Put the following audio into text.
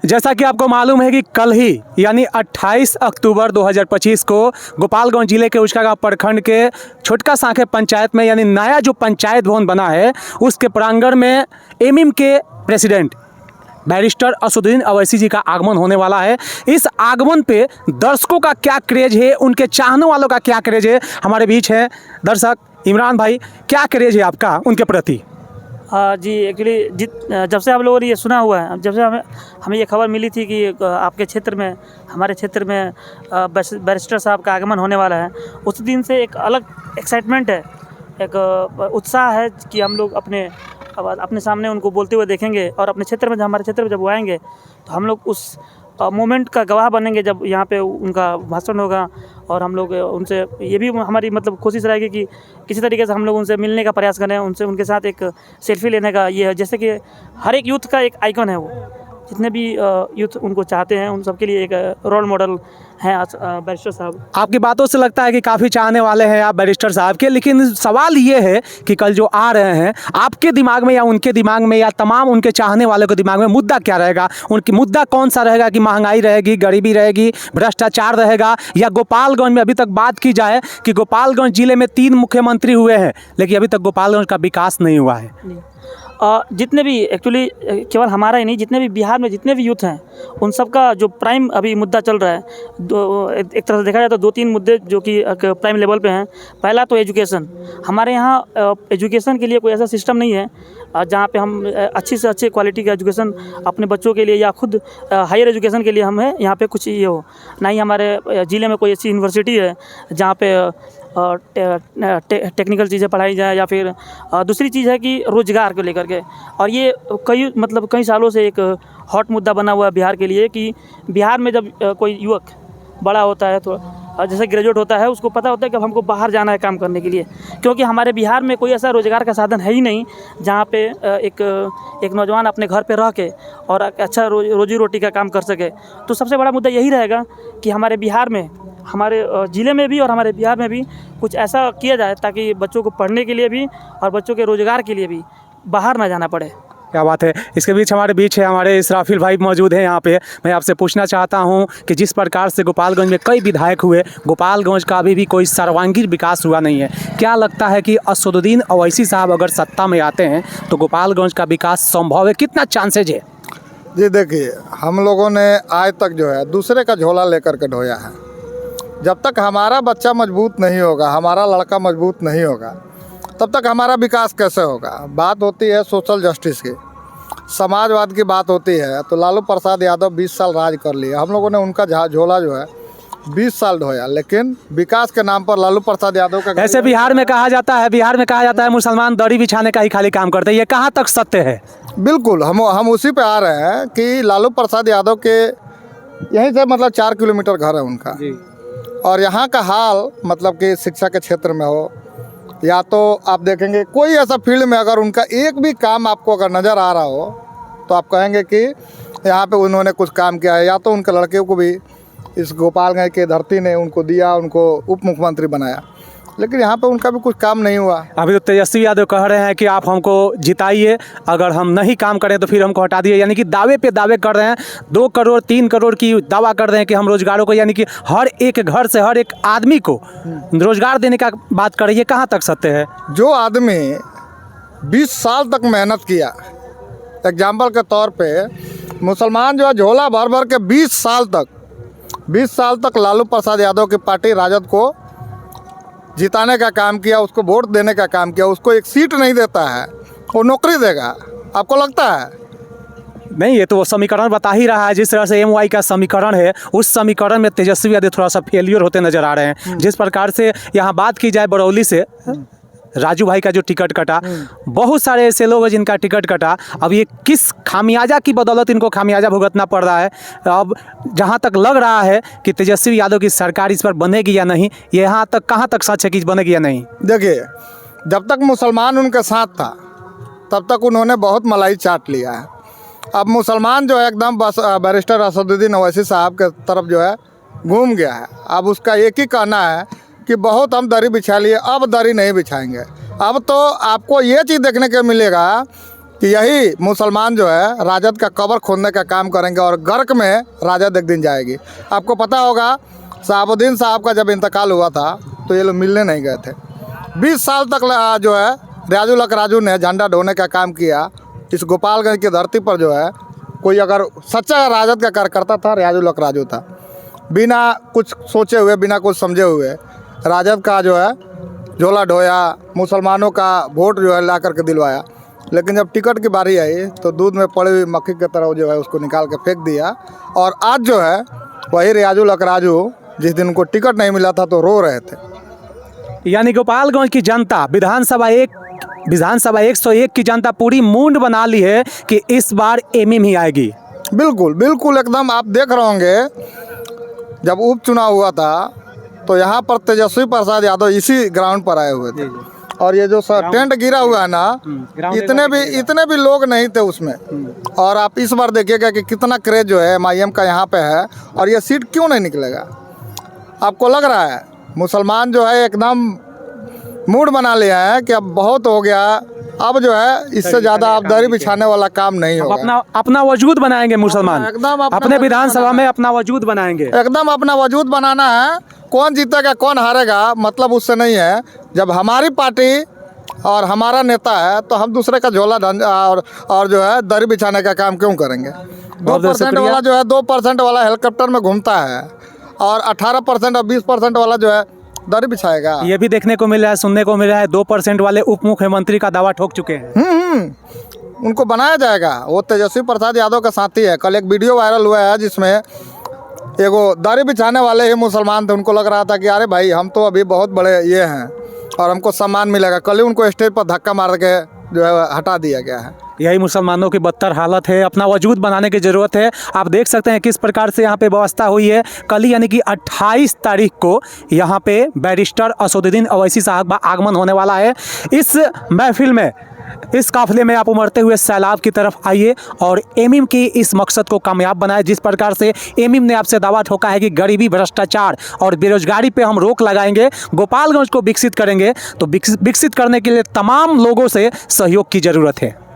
जैसा कि आपको मालूम है कि कल ही यानी 28 अक्टूबर 2025 को गोपालगंज जिले के उचकागांव प्रखंड के छोटका सांखे पंचायत में यानी नया जो पंचायत भवन बना है उसके प्रांगण में एमएम के प्रेसिडेंट बैरिस्टर असदुद्दीन अवैसी जी का आगमन होने वाला है। इस आगमन पे दर्शकों का क्या क्रेज है, उनके चाहने वालों का क्या क्रेज है, हमारे बीच है दर्शक इमरान भाई। क्या क्रेज है आपका उनके प्रति? जी एक्चुअली जब से आप लोगों ने ये सुना हुआ है, जब से हमें ये खबर मिली थी कि आपके क्षेत्र में, हमारे क्षेत्र में बैरिस्टर साहब का आगमन होने वाला है, उस दिन से एक अलग एक्साइटमेंट है, एक उत्साह है कि हम लोग अपने सामने उनको बोलते हुए देखेंगे और अपने क्षेत्र में, हमारे क्षेत्र में जब वो आएंगे तो हम लोग उस मोमेंट का गवाह बनेंगे जब यहाँ पे उनका भाषण होगा। और हम लोग उनसे ये भी हमारी मतलब कोशिश रहेगी कि किसी तरीके से हम लोग उनसे मिलने का प्रयास करें, उनके साथ एक सेल्फी लेने का ये है। जैसे कि हर एक यूथ का एक आइकन है वो, जितने भी यूथ उनको चाहते हैं उन सबके लिए एक रोल मॉडल हैं बैरिस्टर साहब। आपकी बातों से लगता है कि काफ़ी चाहने वाले हैं आप बैरिस्टर साहब के, लेकिन सवाल ये है कि कल जो आ रहे हैं आपके दिमाग में या उनके दिमाग में या तमाम उनके चाहने वालों के दिमाग में मुद्दा क्या रहेगा? उनकी मुद्दा कौन सा रहेगा कि महंगाई रहेगी, गरीबी रहेगी, भ्रष्टाचार रहेगा, या गोपालगंज में अभी तक बात की जाए कि गोपालगंज जिले में 3 मुख्यमंत्री हुए हैं लेकिन अभी तक गोपालगंज का विकास नहीं हुआ है। जितने भी एक्चुअली केवल हमारा ही नहीं, जितने भी बिहार में जितने भी यूथ हैं उन सब का जो प्राइम अभी मुद्दा चल रहा है, एक तरह से देखा जाए तो 2-3 मुद्दे जो कि प्राइम लेवल पे हैं। पहला तो एजुकेशन। हमारे यहाँ एजुकेशन के लिए कोई ऐसा सिस्टम नहीं है जहाँ पे हम अच्छी से अच्छी क्वालिटी का एजुकेशन अपने बच्चों के लिए या खुद हायर एजुकेशन के लिए हम है यहाँ पे कुछ ये हो। ना ही हमारे ज़िले में कोई ऐसी यूनिवर्सिटी है जहाँ पे टेक्निकल चीज़ें पढ़ाई जाए, या फिर दूसरी चीज़ है कि रोज़गार को लेकर के। और ये कई सालों से एक हॉट मुद्दा बना हुआ है बिहार के लिए कि बिहार में जब कोई युवक बड़ा होता है तो जैसे ग्रेजुएट होता है, उसको पता होता है कि अब हमको बाहर जाना है काम करने के लिए, क्योंकि हमारे बिहार में कोई ऐसा रोज़गार का साधन है ही नहीं जहाँ पे एक नौजवान अपने घर पे रह के और अच्छा रोजी रोटी का काम कर सके। तो सबसे बड़ा मुद्दा यही रहेगा कि हमारे बिहार में, हमारे ज़िले में भी और हमारे बिहार में भी कुछ ऐसा किया जाए ताकि बच्चों को पढ़ने के लिए भी और बच्चों के रोज़गार के लिए भी बाहर ना जाना पड़े। क्या बात है। इसके बीच हमारे बीच है हमारे इसराफिल भाई मौजूद हैं यहाँ पे। मैं आपसे पूछना चाहता हूँ कि जिस प्रकार से गोपालगंज में कई विधायक हुए, गोपालगंज का अभी भी कोई सर्वांगीण विकास हुआ नहीं है। क्या लगता है कि असदुद्दीन अवैसी साहब अगर सत्ता में आते हैं तो गोपालगंज का विकास संभव है? कितना चांसेज है? जी देखिए, हम लोगों ने आज तक जो है दूसरे का झोला लेकर के ढोया है। जब तक हमारा बच्चा मजबूत नहीं होगा, हमारा लड़का मजबूत नहीं होगा, तब तक हमारा विकास कैसे होगा? बात होती है सोशल जस्टिस की, समाजवाद की बात होती है तो लालू प्रसाद यादव 20 साल राज कर लिए। हम लोगों ने उनका झोला जो है 20 साल ढोया, लेकिन विकास के नाम पर लालू प्रसाद यादव का ऐसे बिहार में कहा जाता है मुसलमान दरी बिछाने का ही खाली काम करते हैं। ये कहाँ तक सत्य है? बिल्कुल, हम उसी पे आ रहे हैं कि लालू प्रसाद यादव के यहीं से मतलब 4 किलोमीटर घर है उनका जी। और यहाँ का हाल मतलब कि शिक्षा के क्षेत्र में हो या तो आप देखेंगे कोई ऐसा फील्ड में अगर उनका एक भी काम आपको अगर नज़र आ रहा हो तो आप कहेंगे कि यहाँ पे उन्होंने कुछ काम किया है। या तो उनके लड़के को भी इस गोपालगंज की धरती ने उनको दिया, उनको उप मुख्यमंत्री बनाया, लेकिन यहाँ पे उनका भी कुछ काम नहीं हुआ। अभी तो तेजस्वी यादव कह रहे हैं कि आप हमको जिताइए, अगर हम नहीं काम करें तो फिर हमको हटा दिए। यानी कि दावे पे दावे कर रहे हैं, 2 करोड़ 3 करोड़ की दावा कर रहे हैं कि हम रोजगारों को, यानी कि हर एक घर से हर एक आदमी को रोजगार देने का बात कर रही है। कहाँ तक सत्य है? जो आदमी 20 साल तक मेहनत किया, एग्जाम्पल के तौर पर मुसलमान जो है झोला भर भर के 20 साल तक लालू प्रसाद यादव की पार्टी राजद को जिताने का काम किया, उसको वोट देने का काम किया, उसको एक सीट नहीं देता है, वो नौकरी देगा? आपको लगता है? नहीं, ये तो वो समीकरण बता ही रहा है। जिस तरह से MY का समीकरण है, उस समीकरण में तेजस्वी यादव थोड़ा सा फेलियर होते नजर आ रहे हैं। जिस प्रकार से यहाँ बात की जाए बरौली से राजू भाई का जो टिकट कटा, बहुत सारे ऐसे लोग हैं जिनका टिकट कटा। अब ये किस खामियाजा की बदौलत इनको खामियाजा भुगतना पड़ रहा है? अब जहाँ तक लग रहा है कि तेजस्वी यादव की सरकार इस पर बनेगी या नहीं, ये यहाँ तक कहाँ तक सच है कि बनेगी या नहीं? देखिए, जब तक मुसलमान उनके साथ था तब तक उन्होंने बहुत मलाई चाट लिया है। अब मुसलमान जो है एकदम बस बैरिस्टर असदुद्दीन अवैसी साहब के तरफ जो है घूम गया है। अब उसका एक ही कहना है कि बहुत हम दरी बिछा लिए, अब दरी नहीं बिछाएंगे। अब तो आपको ये चीज़ देखने को मिलेगा कि यही मुसलमान जो है राजद का कबर खोदने का काम करेंगे और गर्क में राजद एक दिन जाएगी। आपको पता होगा शहाबुद्दीन साहब का जब इंतकाल हुआ था तो ये लोग मिलने नहीं गए थे। 20 साल तक जो है रियाजुल हक राजू ने झंडा ढोने का काम किया। इस गोपालगंज की धरती पर जो है कोई अगर सच्चा राजद का कार्यकर्ता था, रियाजुल हक राजू था। बिना कुछ सोचे हुए, बिना कुछ समझे हुए राजद का जो है झोला ढोया, मुसलमानों का वोट जो है ला करके दिलवाया। लेकिन जब टिकट की बारी आई तो दूध में पड़ी हुई मक्खी की तरह जो है उसको निकाल के फेंक दिया। और आज जो है वही रियाजुल हक राजू जिस दिन उनको टिकट नहीं मिला था तो रो रहे थे। यानी गोपालगंज की जनता विधानसभा 101 की जनता पूरी मूड बना ली है कि इस बार एमएम ही आएगी। बिल्कुल बिल्कुल एकदम। आप देख रहे होंगे जब उपचुनाव हुआ था तो यहाँ पर तेजस्वी प्रसाद यादव इसी ग्राउंड पर आए हुए थे। और ये जो टेंट गिरा हुआ है ना, इतने भी लोग नहीं थे उसमें। और आप इस बार देखिएगा कि कितना क्रेज जो है MIM का यहाँ पे है। और ये सीट क्यों नहीं निकलेगा? आपको लग रहा है मुसलमान जो है एकदम मूड बना लिया है कि अब बहुत हो गया, अब जो है इससे ज़्यादा अब दरी बिछाने वाला काम नहीं होगा। अपना वजूद बनाएंगे मुसलमान, एकदम अपने विधानसभा में अपना वजूद बनाएंगे। एकदम अपना वजूद बनाना है। कौन जीतेगा कौन हारेगा मतलब उससे नहीं है। जब हमारी पार्टी और हमारा नेता है तो हम दूसरे का झोला और जो है दरी बिछाने का काम क्यों करेंगे? 2% वाला जो है 2% वाला हेलीकॉप्टर में घूमता है और 18% और 20% वाला जो है दरी बिछाएगा। ये भी देखने को मिल रहा है, सुनने को मिल रहा है 2% वाले उप मुख्यमंत्री का दावा ठोक चुके हैं। उनको बनाया जाएगा। वो तेजस्वी प्रसाद यादव का साथी है। कल एक वीडियो वायरल हुआ है जिसमें एगो दाढ़ी बिछाने वाले ही मुसलमान थे। उनको लग रहा था कि अरे भाई हम तो अभी बहुत बड़े ये हैं और हमको सम्मान मिलेगा। कल ही उनको स्टेज पर धक्का मार के जो है हटा दिया गया है। यही मुसलमानों की बदतर हालत है। अपना वजूद बनाने की ज़रूरत है। आप देख सकते हैं किस प्रकार से यहाँ पे व्यवस्था हुई है। कल ही यानी कि 28 तारीख को यहाँ पे बैरिस्टर असदुद्दीन अवैसी साहब का आगमन होने वाला है। इस महफिल में, इस काफिले में आप उमड़ते हुए सैलाब की तरफ आइए और एमएम की इस मकसद को कामयाब बनाए। जिस प्रकार से एमएम ने आपसे दावा ठोका है कि गरीबी, भ्रष्टाचार और बेरोजगारी पे हम रोक लगाएंगे, गोपालगंज को विकसित करेंगे, तो विकसित करने के लिए तमाम लोगों से सहयोग की ज़रूरत है।